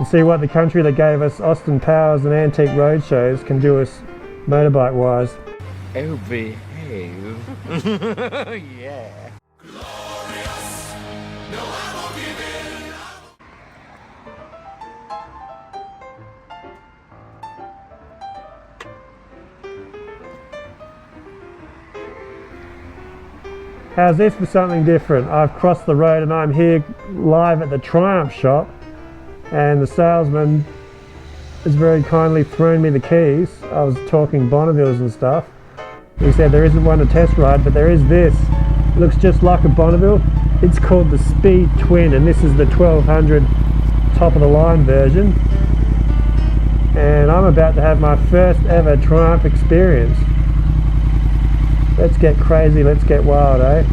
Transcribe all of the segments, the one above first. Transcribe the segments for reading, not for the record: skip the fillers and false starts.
and see what the country that gave us Austin Powers and antique road shows can do us motorbike wise. Oh, behave. Yeah. Glorious. No, I won't give in. How's this for something different? I've crossed the road and I'm here live at the Triumph shop, and the salesman has very kindly thrown me the keys. I was talking Bonnevilles and stuff. He said there isn't one to test ride, but there is this. It looks just like a Bonneville. It's called the Speed Twin, and this is the 1200 top of the line version. And I'm about to have my first ever Triumph experience. Let's get crazy, let's get wild, eh?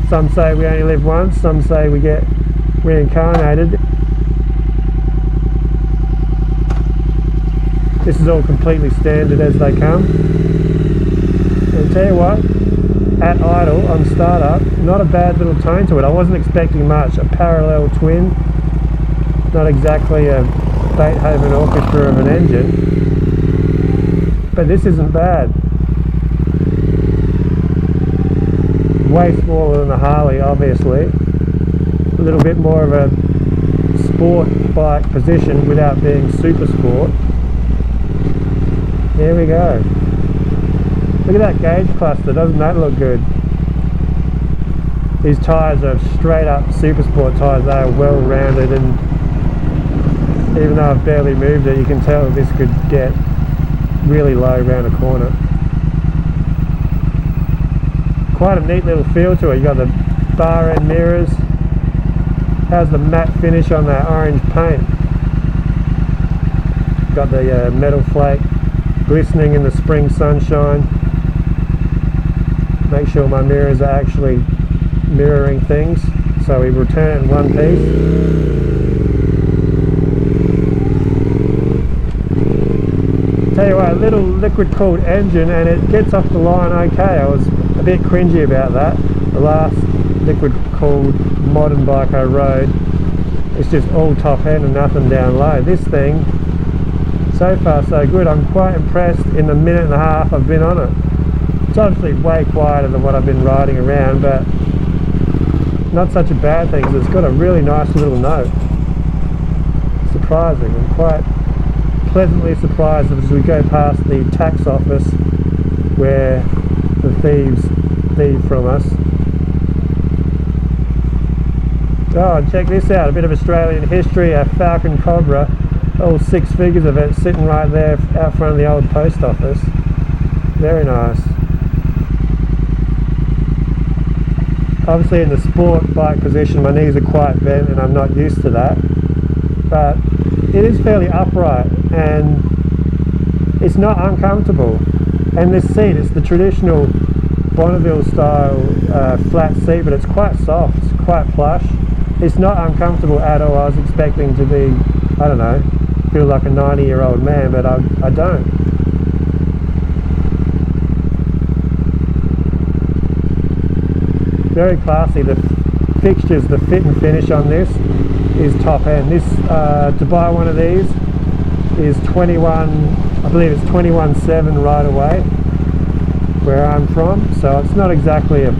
Some say we only live once, some say we get reincarnated. This is all completely standard as they come. And tell you what, at idle on startup, not a bad little tone to it. I wasn't expecting much. A parallel twin, not exactly a Beethoven orchestra of an engine, but this isn't bad. Way smaller than the Harley, obviously. A little bit more of a sport bike position without being super sport. Here we go. Look at that gauge cluster, doesn't that look good? These tyres are straight up super sport tyres. They are well rounded, and even though I've barely moved it, you can tell this could get really low around a corner. Quite a neat little feel to it. You got the bar end mirrors. How's the matte finish on that orange paint? Got the metal flake glistening in the spring sunshine. Make sure my mirrors are actually mirroring things, so we return it in one piece. Tell you what, a little liquid cooled engine, and it gets off the line okay. I was a bit cringy about that. The last liquid cooled modern bike I rode, it's just all top end and nothing down low. This thing, so far so good. I'm quite impressed in the minute and a half I've been on it. It's obviously way quieter than what I've been riding around, but not such a bad thing because it's got a really nice little note. Surprising. I'm quite pleasantly surprised as we go past the tax office where the thieves thieve from us. Oh, and check this out, a bit of Australian history. A Falcon Cobra, all 6 figures of it sitting right there out front of the old post office. Very nice. Obviously in the sport bike position my knees are quite bent and I'm not used to that, but it is fairly upright and it's not uncomfortable. And this seat, it's the traditional Bonneville style flat seat, but it's quite soft, it's quite plush. It's not uncomfortable at all. I was expecting to be, I don't know, feel like a 90-year-old man, but I don't. Very classy. The fixtures, the fit and finish on this is top end. This, to buy one of these is 21, I believe it's 21.7 right away where I'm from, so it's not exactly a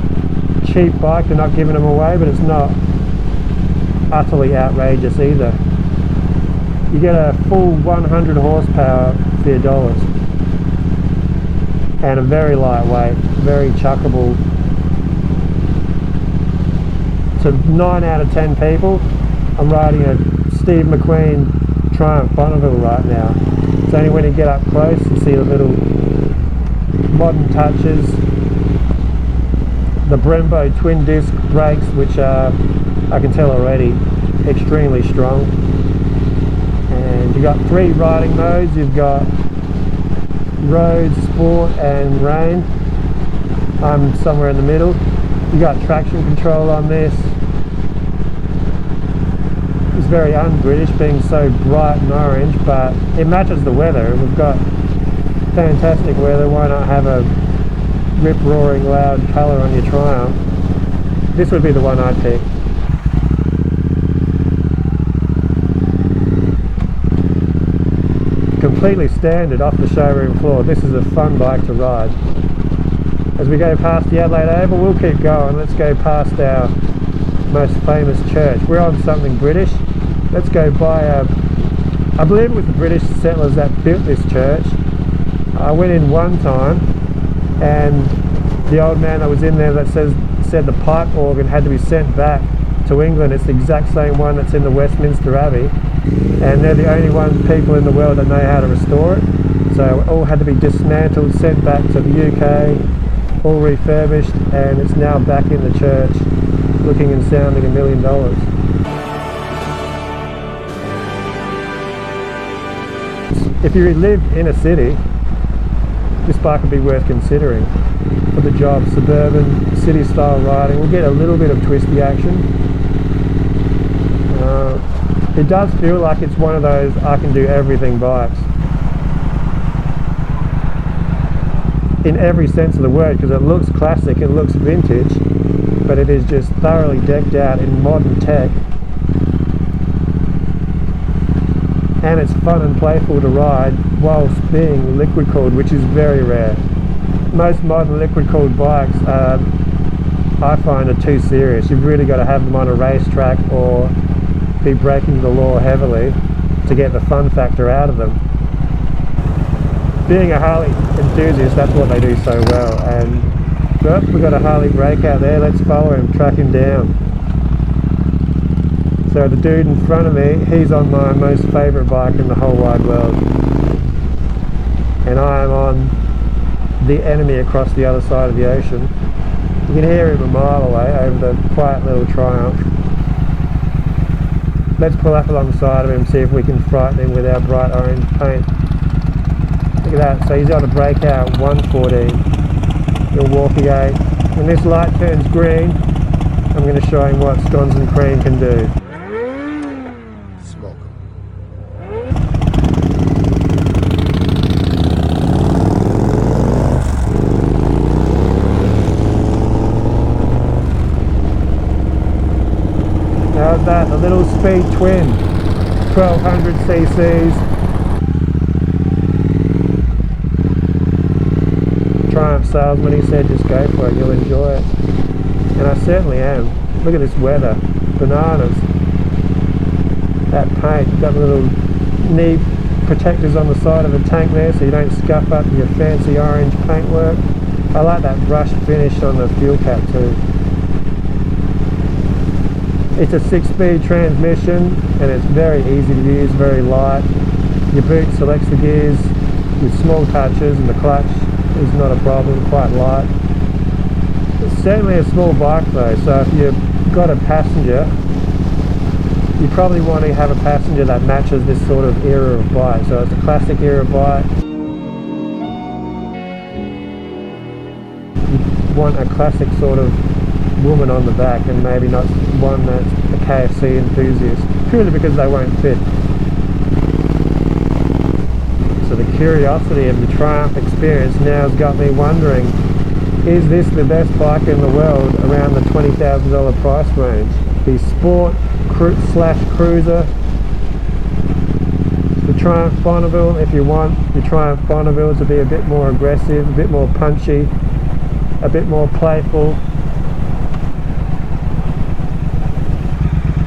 cheap bike. They're not giving them away, but it's not utterly outrageous either. You get a full 100 horsepower for your dollars, and a very lightweight, very chuckable. So 9 out of 10 people, I'm riding a Steve McQueen Triumph Bonneville right now. It's only when you get up close you see the little modern touches. The Brembo twin disc brakes, which are, I can tell already, extremely strong. And you've got 3 riding modes. You've got road, sport and rain. I'm somewhere in the middle. You've got traction control on this. It's very un-British being so bright and orange, but it matches the weather. We've got fantastic weather. Why not have a rip-roaring loud colour on your Triumph? This would be the one I'd pick. completely standard off the showroom floor. This is a fun bike to ride. As we go past the Adelaide Oval, we'll keep going. Let's go past our most famous church. We're on something British. Let's go by I believe it was the British settlers that built this church. I went in one time, and the old man that was in there that said the pipe organ had to be sent back to England. It's the exact same one that's in the Westminster Abbey, and they're the only people in the world that know how to restore it. So it all had to be dismantled, sent back to the UK, all refurbished, and it's now back in the church, looking and sounding $1 million. If you live in a city, this bike would be worth considering for the job. Suburban, city style riding. We'll get a little bit of twisty action. It does feel like it's one of those I can do everything bikes. In every sense of the word, because it looks classic, it looks vintage, but it is just thoroughly decked out in modern tech. And it's fun and playful to ride whilst being liquid cooled, which is very rare. Most modern liquid cooled bikes I find are too serious. You've really got to have them on a racetrack or be breaking the law heavily to get the fun factor out of them. Being a Harley enthusiast, that's what they do so well. And we've got a Harley breakout there. Let's follow him, track him down. So the dude in front of me, he's on my most favourite bike in the whole wide world. And I am on the enemy across the other side of the ocean. You can hear him a mile away over the quiet little Triumph. Let's pull up alongside of him, see if we can frighten him with our bright orange paint. Look at that, so he's on a breakout 114, Milwaukee 8. When this light turns green, I'm going to show him what scones and cream can do. Smoke. How's that? A little speed twin, 1200 cc's. Triumph salesman, he said just go for it, you'll enjoy it. And I certainly am. Look at this weather, bananas. That paint, got the little knee protectors on the side of the tank there so you don't scuff up your fancy orange paintwork. I like that brushed finish on the fuel cap too. It's a 6-speed transmission and it's very easy to use, very light. Your boot selects the gears with small touches and the clutch is not a problem, quite light. It's certainly a small bike though, so if you've got a passenger, you probably want to have a passenger that matches this sort of era of bike. So it's a classic era bike. You want a classic sort of woman on the back and maybe not one that's a KFC enthusiast, purely because they won't fit. So the curiosity of the Triumph experience now has got me wondering, is this the best bike in the world around the $20,000 price range? The sport / cruiser, the Triumph Bonneville, if you want the Triumph Bonneville to be a bit more aggressive, a bit more punchy, a bit more playful.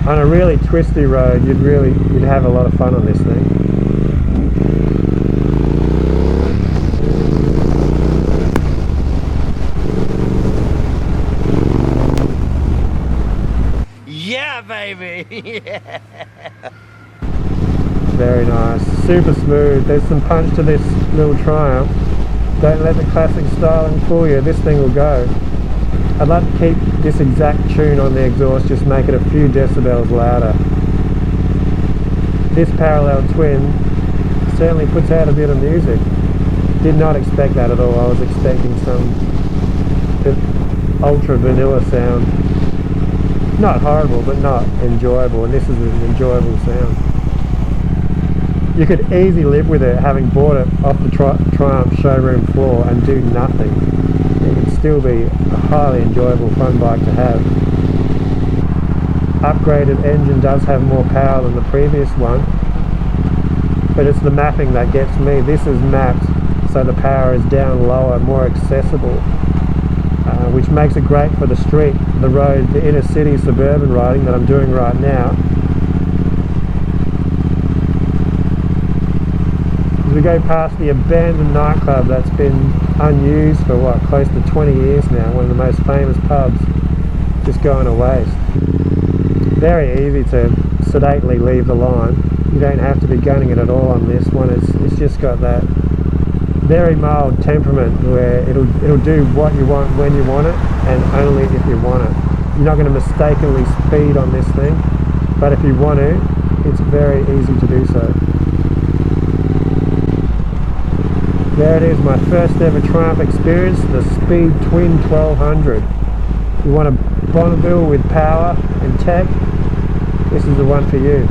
On a really twisty road, you'd have a lot of fun on this thing. Yeah, baby! Yeah! Very nice, super smooth. There's some punch to this little Triumph. Don't let the classic styling fool you, this thing will go. I'd like to keep this exact tune on the exhaust, just make it a few decibels louder. This parallel twin certainly puts out a bit of music. Did not expect that at all. I was expecting some ultra vanilla sound. Not horrible, but not enjoyable, and this is an enjoyable sound. You could easily live with it having bought it off the Triumph showroom floor and do nothing. It would still be a highly enjoyable fun bike to have. Upgraded engine does have more power than the previous one. but it's the mapping that gets me. This is mapped so the power is down lower, more accessible, which makes it great for the street, the road, the inner city suburban riding that I'm doing right now. As we go past the abandoned nightclub that's been unused for what, close to 20 years now, one of the most famous pubs, just going to waste. Very easy to sedately leave the line. You don't have to be gunning it at all on this one. It's just got that very mild temperament where it'll do what you want when you want it, and only if you want it. You're not going to mistakenly speed on this thing, but if you want to, it's very easy to do so. There it is, my first ever Triumph experience, the Speed Twin 1200. You want a Bonneville with power and tech, this is the one for you.